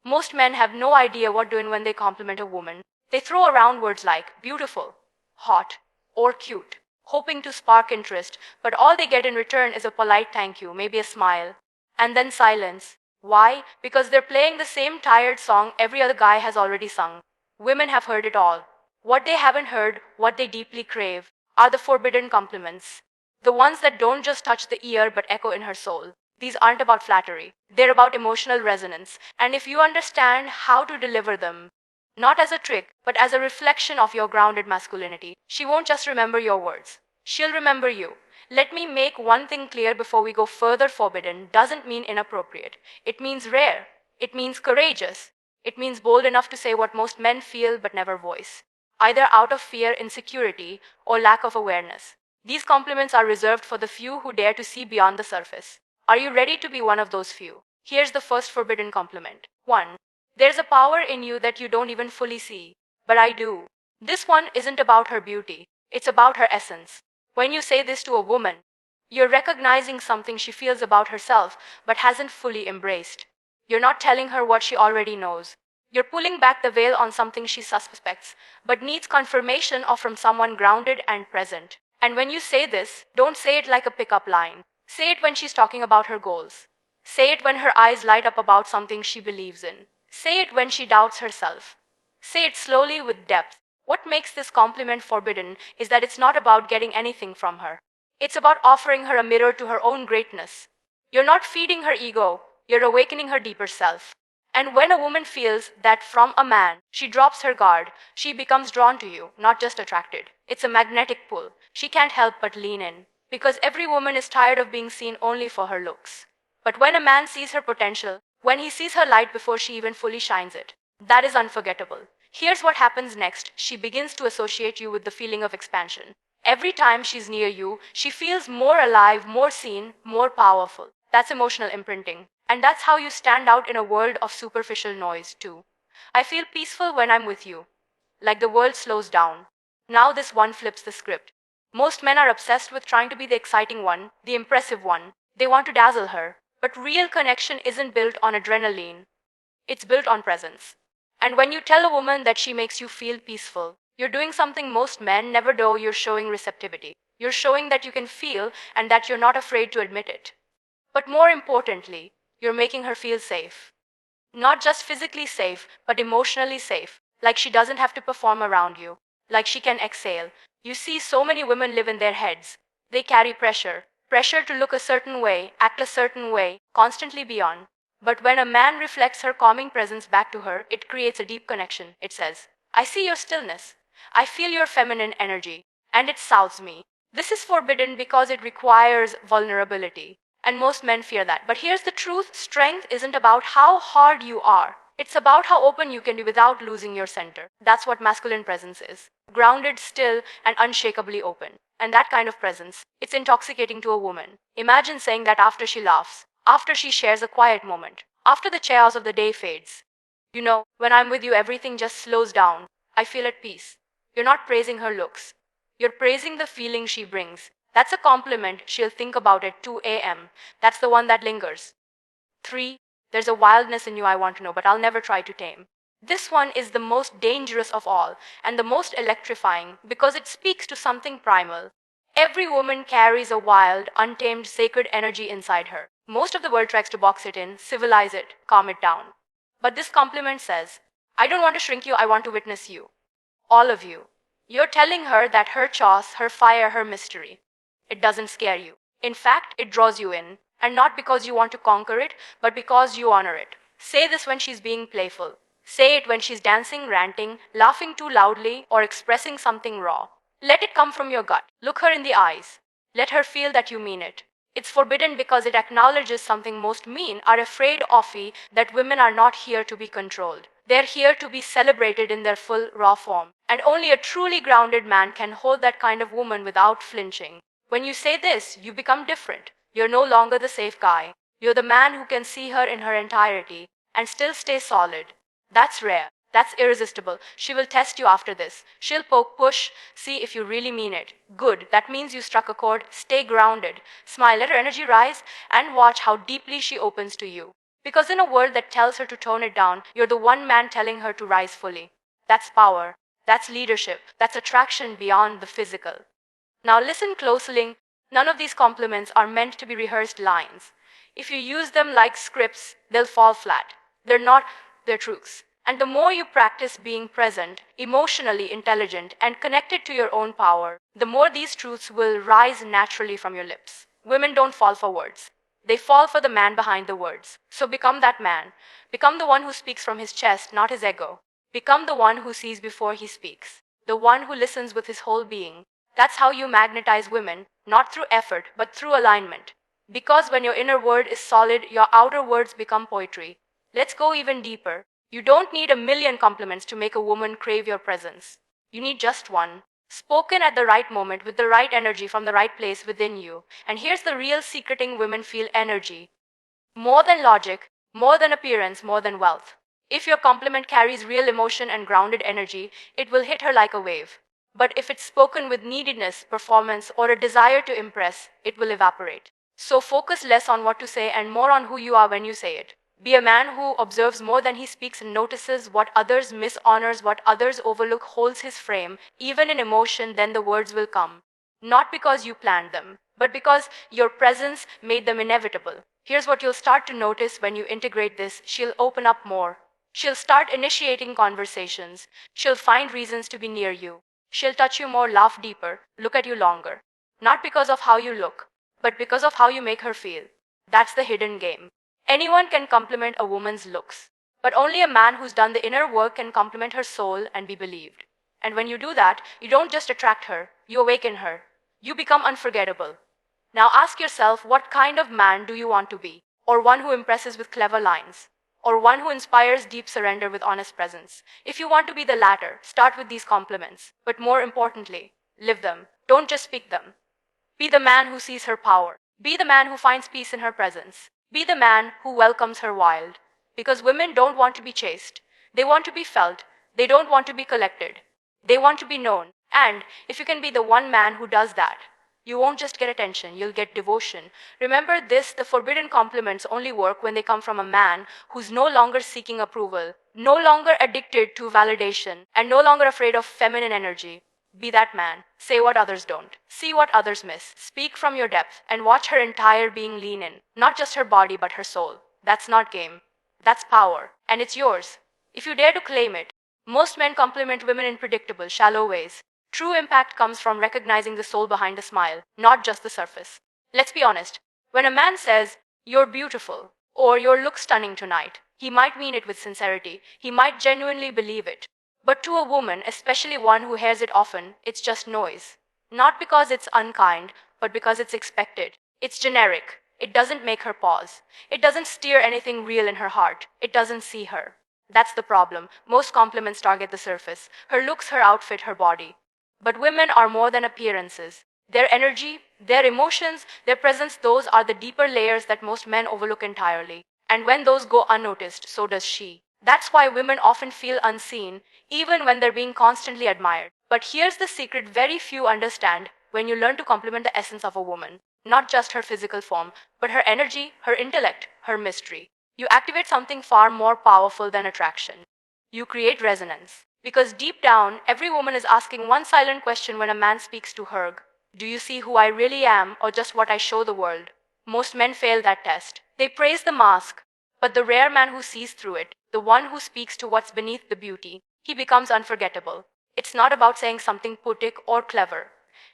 Most men have no idea what to do when they compliment a woman. They throw around words like beautiful, hot, or cute, hoping to spark interest, but all they get in return is a polite thank you, maybe a smile, and then silence. Why? Because they're playing the same tired song every other guy has already sung. Women have heard it all. What they haven't heard, what they deeply crave, are the forbidden compliments. The ones that don't just touch the ear but echo in her soul. These aren't about flattery. They're about emotional resonance. And if you understand how to deliver them, not as a trick, but as a reflection of your grounded masculinity, she won't just remember your words. She'll remember you. Let me make one thing clear before we go further. Forbidden doesn't mean inappropriate. It means rare. It means courageous. It means bold enough to say what most men feel but never voice, either out of fear, insecurity, or lack of awareness. These compliments are reserved for the few who dare to see beyond the surface. Are you ready to be one of those few? Here's the first forbidden compliment. 1. There's a power in you that you don't even fully see. But I do. This one isn't about her beauty. It's about her essence. When you say this to a woman, you're recognizing something she feels about herself but hasn't fully embraced. You're not telling her what she already knows. You're pulling back the veil on something she suspects, but needs confirmation of from someone grounded and present. And when you say this, don't say it like a pickup line. Say it when she's talking about her goals. Say it when her eyes light up about something she believes in. Say it when she doubts herself. Say it slowly with depth. What makes this compliment forbidden is that it's not about getting anything from her. It's about offering her a mirror to her own greatness. You're not feeding her ego, you're awakening her deeper self. And when a woman feels that from a man, she drops her guard, she becomes drawn to you, not just attracted. It's a magnetic pull. She can't help but lean in. Because every woman is tired of being seen only for her looks. But when a man sees her potential, when he sees her light before she even fully shines it, that is unforgettable. Here's what happens next. She begins to associate you with the feeling of expansion. Every time she's near you, she feels more alive, more seen, more powerful. That's emotional imprinting. And that's how you stand out in a world of superficial noise, too. I feel peaceful when I'm with you. Like the world slows down. Now this one flips the script. Most men are obsessed with trying to be the exciting one, the impressive one. They want to dazzle her. But real connection isn't built on adrenaline. It's built on presence. And when you tell a woman that she makes you feel peaceful, you're doing something most men never do. You're showing receptivity. You're showing that you can feel and that you're not afraid to admit it. But more importantly, you're making her feel safe. Not just physically safe, but emotionally safe. Like she doesn't have to perform around you. Like she can exhale. You see, so many women live in their heads. They carry pressure. Pressure to look a certain way, act a certain way, constantly be on. But when a man reflects her calming presence back to her, it creates a deep connection. It says, I see your stillness. I feel your feminine energy. And it soothes me. This is forbidden because it requires vulnerability. And most men fear that. But here's the truth. Strength isn't about how hard you are. It's about how open you can be without losing your center. That's what masculine presence is. Grounded, still, and unshakably open. And that kind of presence, it's intoxicating to a woman. Imagine saying that after she laughs, after she shares a quiet moment, after the chaos of the day fades. You know, when I'm with you, everything just slows down. I feel at peace. You're not praising her looks. You're praising the feeling she brings. That's a compliment she'll think about at 2 a.m. That's the one that lingers. 3. There's a wildness in you I want to know, but I'll never try to tame. This one is the most dangerous of all, and the most electrifying, because it speaks to something primal. Every woman carries a wild, untamed, sacred energy inside her. Most of the world tries to box it in, civilize it, calm it down. But this compliment says, I don't want to shrink you, I want to witness you. All of you. You're telling her that her chaos, her fire, her mystery. It doesn't scare you. In fact, it draws you in. And not because you want to conquer it, but because you honor it. Say this when she's being playful. Say it when she's dancing, ranting, laughing too loudly, or expressing something raw. Let it come from your gut. Look her in the eyes. Let her feel that you mean it. It's forbidden because it acknowledges something most men are afraid of, that women are not here to be controlled. They're here to be celebrated in their full, raw form. And only a truly grounded man can hold that kind of woman without flinching. When you say this, you become different. You're no longer the safe guy. You're the man who can see her in her entirety and still stay solid. That's rare. That's irresistible. She will test you after this. She'll poke, push, see if you really mean it. Good. That means you struck a chord. Stay grounded. Smile, let her energy rise, and watch how deeply she opens to you. Because in a world that tells her to tone it down, you're the one man telling her to rise fully. That's power. That's leadership. That's attraction beyond the physical. Now listen closely. None of these compliments are meant to be rehearsed lines. If you use them like scripts, they'll fall flat. They're not, they're truths. And the more you practice being present, emotionally intelligent, and connected to your own power, the more these truths will rise naturally from your lips. Women don't fall for words. They fall for the man behind the words. So become that man. Become the one who speaks from his chest, not his ego. Become the one who sees before he speaks. The one who listens with his whole being. That's how you magnetize women, not through effort, but through alignment. Because when your inner word is solid, your outer words become poetry. Let's go even deeper. You don't need a million compliments to make a woman crave your presence. You need just one. Spoken at the right moment with the right energy from the right place within you. And here's the real secreting women feel energy. More than logic, more than appearance, more than wealth. If your compliment carries real emotion and grounded energy, it will hit her like a wave. But if it's spoken with neediness, performance, or a desire to impress, it will evaporate. So focus less on what to say and more on who you are when you say it. Be a man who observes more than he speaks and notices what others miss, honors what others overlook, holds his frame, even in emotion, then the words will come. Not because you planned them, but because your presence made them inevitable. Here's what you'll start to notice when you integrate this. She'll open up more. She'll start initiating conversations. She'll find reasons to be near you. She'll touch you more, laugh deeper, look at you longer. Not because of how you look, but because of how you make her feel. That's the hidden game. Anyone can compliment a woman's looks, but only a man who's done the inner work can compliment her soul and be believed. And when you do that, you don't just attract her, you awaken her. You become unforgettable. Now ask yourself, what kind of man do you want to be? Or one who impresses with clever lines? Or one who inspires deep surrender with honest presence? If you want to be the latter, start with these compliments. But more importantly, live them. Don't just speak them. Be the man who sees her power. Be the man who finds peace in her presence. Be the man who welcomes her wild. Because women don't want to be chased. They want to be felt. They don't want to be collected. They want to be known. And if you can be the one man who does that, you won't just get attention, you'll get devotion. Remember this, the forbidden compliments only work when they come from a man who's no longer seeking approval, no longer addicted to validation, and no longer afraid of feminine energy. Be that man. Say what others don't. See what others miss. Speak from your depth and watch her entire being lean in. Not just her body, but her soul. That's not game. That's power. And it's yours. If you dare to claim it. Most men compliment women in predictable, shallow ways. True impact comes from recognizing the soul behind a smile, not just the surface. Let's be honest. When a man says, "You're beautiful," or "You look stunning tonight," he might mean it with sincerity. He might genuinely believe it. But to a woman, especially one who hears it often, it's just noise. Not because it's unkind, but because it's expected. It's generic. It doesn't make her pause. It doesn't stir anything real in her heart. It doesn't see her. That's the problem. Most compliments target the surface. Her looks, her outfit, her body. But women are more than appearances. Their energy, their emotions, their presence, those are the deeper layers that most men overlook entirely. And when those go unnoticed, so does she. That's why women often feel unseen, even when they're being constantly admired. But here's the secret very few understand: when you learn to compliment the essence of a woman, not just her physical form, but her energy, her intellect, her mystery, you activate something far more powerful than attraction. You create resonance. Because deep down, every woman is asking one silent question when a man speaks to her: do you see who I really am, or just what I show the world? Most men fail that test. They praise the mask, but the rare man who sees through it, the one who speaks to what's beneath the beauty, he becomes unforgettable. It's not about saying something poetic or clever.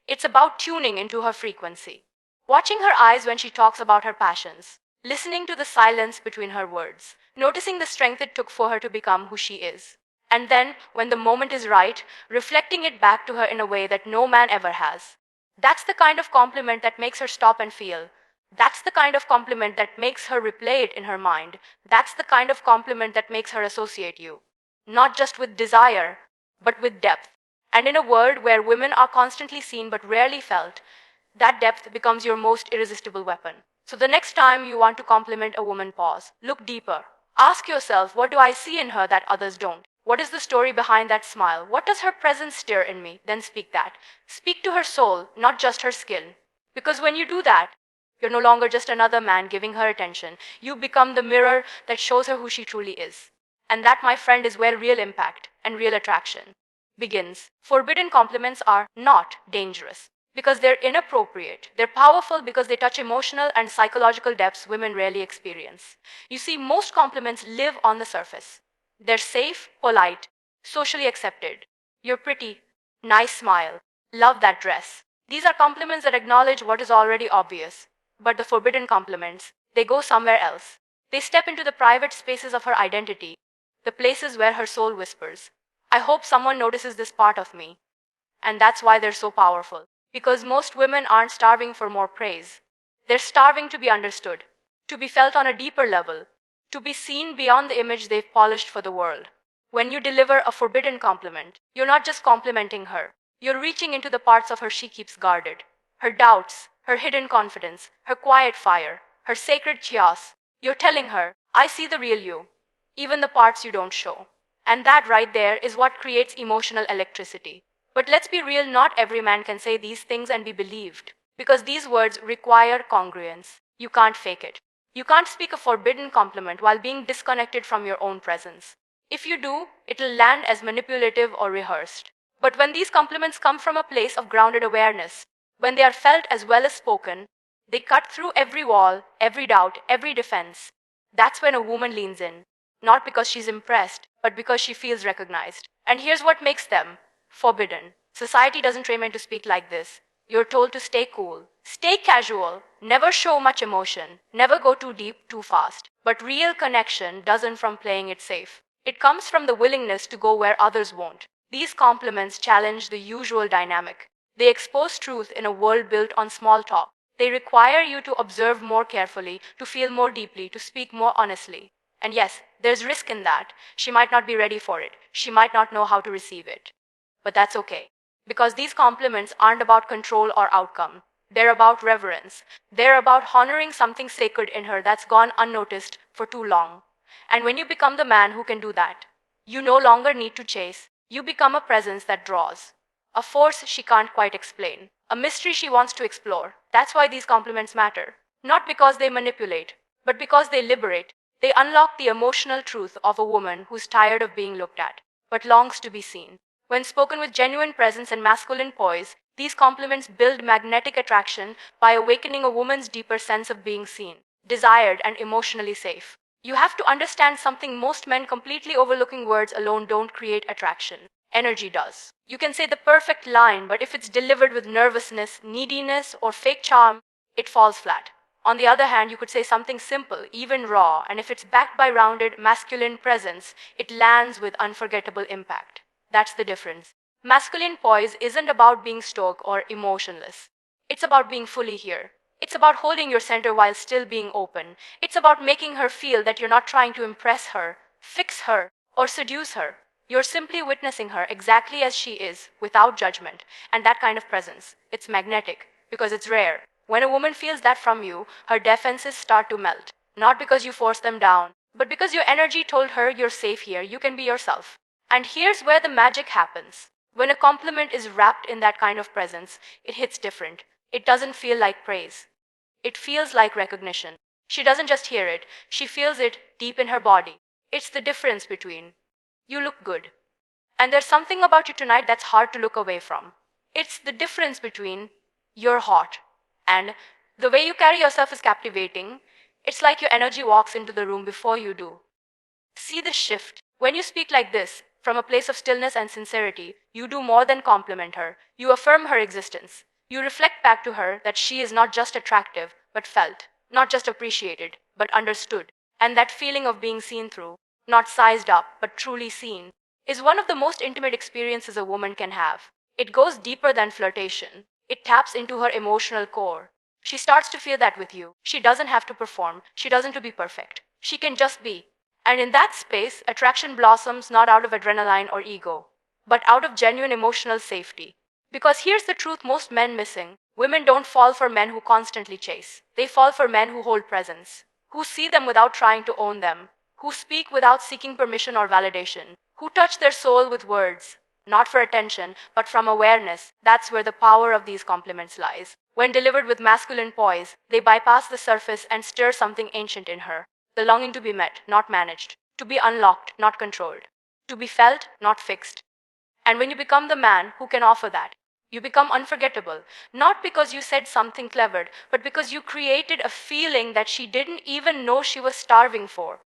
It's about tuning into her frequency. Watching her eyes when she talks about her passions. Listening to the silence between her words. Noticing the strength it took for her to become who she is. And then, when the moment is right, reflecting it back to her in a way that no man ever has. That's the kind of compliment that makes her stop and feel. That's the kind of compliment that makes her replay it in her mind. That's the kind of compliment that makes her associate you. Not just with desire, but with depth. And in a world where women are constantly seen but rarely felt, that depth becomes your most irresistible weapon. So the next time you want to compliment a woman, pause. Look deeper. Ask yourself, what do I see in her that others don't? What is the story behind that smile? What does her presence stir in me? Then speak that. Speak to her soul, not just her skin. Because when you do that, You're no longer just another man giving her attention. You become the mirror that shows her who she truly is. And that, my friend, is where real impact and real attraction begins. Forbidden compliments are not dangerous because they're inappropriate. They're powerful because they touch emotional and psychological depths women rarely experience. You see, most compliments live on the surface. They're safe, polite, socially accepted. You're pretty, nice smile, love that dress. These are compliments that acknowledge what is already obvious. But the forbidden compliments, they go somewhere else. They step into the private spaces of her identity, the places where her soul whispers, I hope someone notices this part of me. And that's why they're so powerful. Because most women aren't starving for more praise. They're starving to be understood, to be felt on a deeper level, to be seen beyond the image they've polished for the world. When you deliver a forbidden compliment, you're not just complimenting her, you're reaching into the parts of her she keeps guarded. Her doubts, her hidden confidence, her quiet fire, her sacred chaos. You're telling her, I see the real you, even the parts you don't show. And that right there is what creates emotional electricity. But let's be real, not every man can say these things and be believed. Because these words require congruence. You can't fake it. You can't speak a forbidden compliment while being disconnected from your own presence. If you do, it'll land as manipulative or rehearsed. But when these compliments come from a place of grounded awareness, when they are felt as well as spoken, they cut through every wall, every doubt, every defense. That's when a woman leans in. Not because she's impressed, but because she feels recognized. And here's what makes them forbidden. Society doesn't train men to speak like this. You're told to stay cool, stay casual, never show much emotion, never go too deep, too fast. But real connection doesn't from playing it safe. It comes from the willingness to go where others won't. These compliments challenge the usual dynamic. They expose truth in a world built on small talk. They require you to observe more carefully, to feel more deeply, to speak more honestly. And yes, there's risk in that. She might not be ready for it. She might not know how to receive it. But that's okay. Because these compliments aren't about control or outcome. They're about reverence. They're about honoring something sacred in her that's gone unnoticed for too long. And when you become the man who can do that, you no longer need to chase. You become a presence that draws. A force she can't quite explain. A mystery she wants to explore. That's why these compliments matter. Not because they manipulate, but because they liberate. They unlock the emotional truth of a woman who's tired of being looked at, but longs to be seen. When spoken with genuine presence and masculine poise, these compliments build magnetic attraction by awakening a woman's deeper sense of being seen, desired, and emotionally safe. You have to understand something: most men completely overlooking words alone don't create attraction. Energy does. You can say the perfect line, but if it's delivered with nervousness, neediness, or fake charm, it falls flat. On the other hand, you could say something simple, even raw, and if it's backed by rounded, masculine presence, it lands with unforgettable impact. That's the difference. Masculine poise isn't about being stoic or emotionless. It's about being fully here. It's about holding your center while still being open. It's about making her feel that you're not trying to impress her, fix her, or seduce her. You're simply witnessing her exactly as she is, without judgment. And that kind of presence, it's magnetic, because it's rare. When a woman feels that from you, her defenses start to melt. Not because you force them down, but because your energy told her you're safe here, you can be yourself. And here's where the magic happens. When a compliment is wrapped in that kind of presence, it hits different. It doesn't feel like praise. It feels like recognition. She doesn't just hear it, she feels it deep in her body. It's the difference between, you look good, and there's something about you tonight that's hard to look away from. It's the difference between, you're hot, and the way you carry yourself is captivating. It's like your energy walks into the room before you do. See the shift. When you speak like this, from a place of stillness and sincerity, you do more than compliment her. You affirm her existence. You reflect back to her that she is not just attractive, but felt. Not just appreciated, but understood. And that feeling of being seen through, not sized up, but truly seen, is one of the most intimate experiences a woman can have. It goes deeper than flirtation. It taps into her emotional core. She starts to feel that with you. She doesn't have to perform. She doesn't have to be perfect. She can just be. And in that space, attraction blossoms not out of adrenaline or ego, but out of genuine emotional safety. Because here's the truth most men missing. Women don't fall for men who constantly chase. They fall for men who hold presence, who see them without trying to own them, who speak without seeking permission or validation, who touch their soul with words not for attention, but from awareness. That's where the power of these compliments lies. When delivered with masculine poise, they bypass the surface and stir something ancient in her. The longing to be met, not managed. To be unlocked, not controlled. To be felt, not fixed. And when you become the man who can offer that, you become unforgettable. Not because you said something clever, but because you created a feeling that she didn't even know she was starving for.